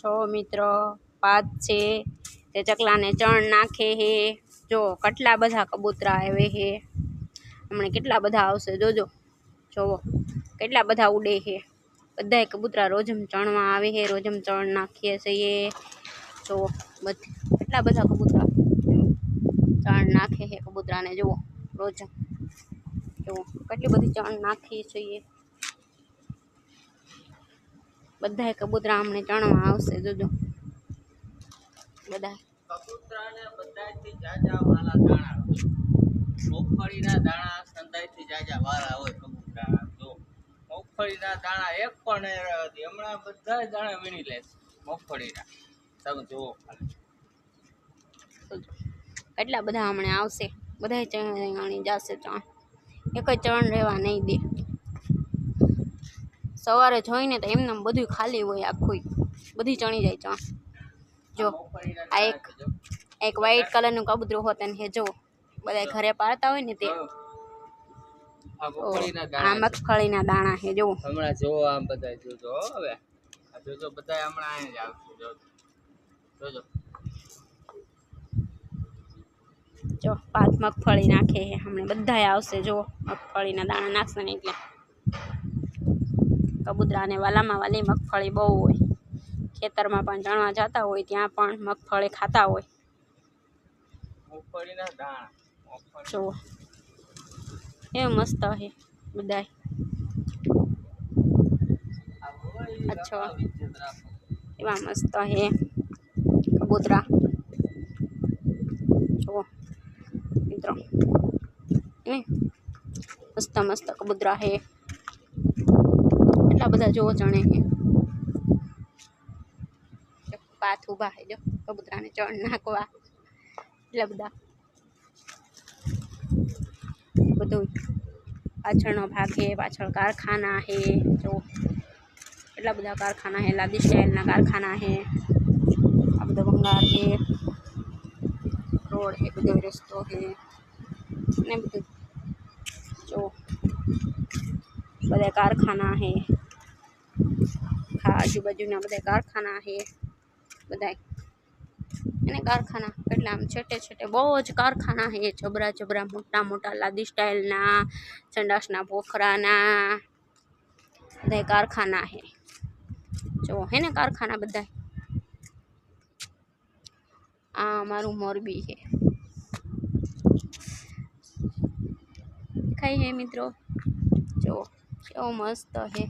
छो मित्रों पात छे ते चकला ने चण नाखे है। जो कटला बधा कबूतरा आवे है, हमणे केटला बधा आवशे जोजो। जोवो केटला बधा उडे है। बधाय कबूतरा रोजम चणवा आवे है, रोजम चण नाखीए छीए। जो केटला बधा कबूतरा चण नाखे है कबूतरा ने। जो रोज जो केटली बधी चण नाखी छीए। बधाय कबूतरा हमने चणवा आवशे जोजो। बधाय कबूतरा ने बधाय थी जाजा वाला दाणा मगफळीना दाणा संदायથી જાજા વાળા હોય કબૂતરાના। જો મગફળીના દાણા એક પણ નથી, હમણાં બધા દાણા વીણી લે મગફળીના। તમે જુઓ ખાલી કેટલા બધા હમણે આવશે, બધાય ચણી જાશે ચણ। એક જ ચણ રહેવા નહીં દે। સવારે જોઈને તો એમને બધું ખાલી હોય, આખું બધી ચણી જાય ચણ। જો આ એક વ્હાઈટ કલરનું કબૂતરું હોતન હે। જો બધા ઘરે પાળતા હોય ને તે આ મગફળીના દાણા હે। જો હમણાં જો આમ બધાય જોજો હવે આ જોજો બધાય હમણાં અહીં જ આવશે જોજો। જો પાત મગફળી નાખે હે, હમણે બધાય આવશે। જો મગફળીના દાણા નાખશે ને એટલે કબૂતરાને વાલામાં વાલી મગફળી બહુ હોય। ખેતરમાં પણ ચણવા જતા હોય ત્યાં પણ મગફળી ખાતા હોય। મગફળીના દાણા જો એ મસ્ત હે બધાય। અચ્છા એવા મસ્ત હે કબૂતરા। જો મિત્રો મસ્ત મસ્ત કબૂતરા હે। એટલા બધા જો ચણે હે। પાથ ઉભા હે જો કબૂતરાને ચણ નાખવા। એટલા બધા બધું પાછળનો ભાગ હે, પાછળ કારખાના હે। જો એટલા બધા કારખાના હે, લાદી સ્ટાઇલના કારખાના હે। આ બધો ભંગાર હે, રોડ હે, બધો રસ્તો હે ને બધું। જો બધા કારખાના હે, આજુબાજુના બધા કારખાના હે બધાય। એને કારખાના કેટલા આમ છેટે છેટે બહુ જ કારખાના હે। જબરા જબરા મોટા મોટા લાદી સ્ટાઇલના, સંડાસના પોખરાના બધા કારખાના હે। જો હે ને કારખાના બધા। આ અમારું મોરબી હે। દેખાય હે મિત્રો? જો કેવો મસ્ત હે।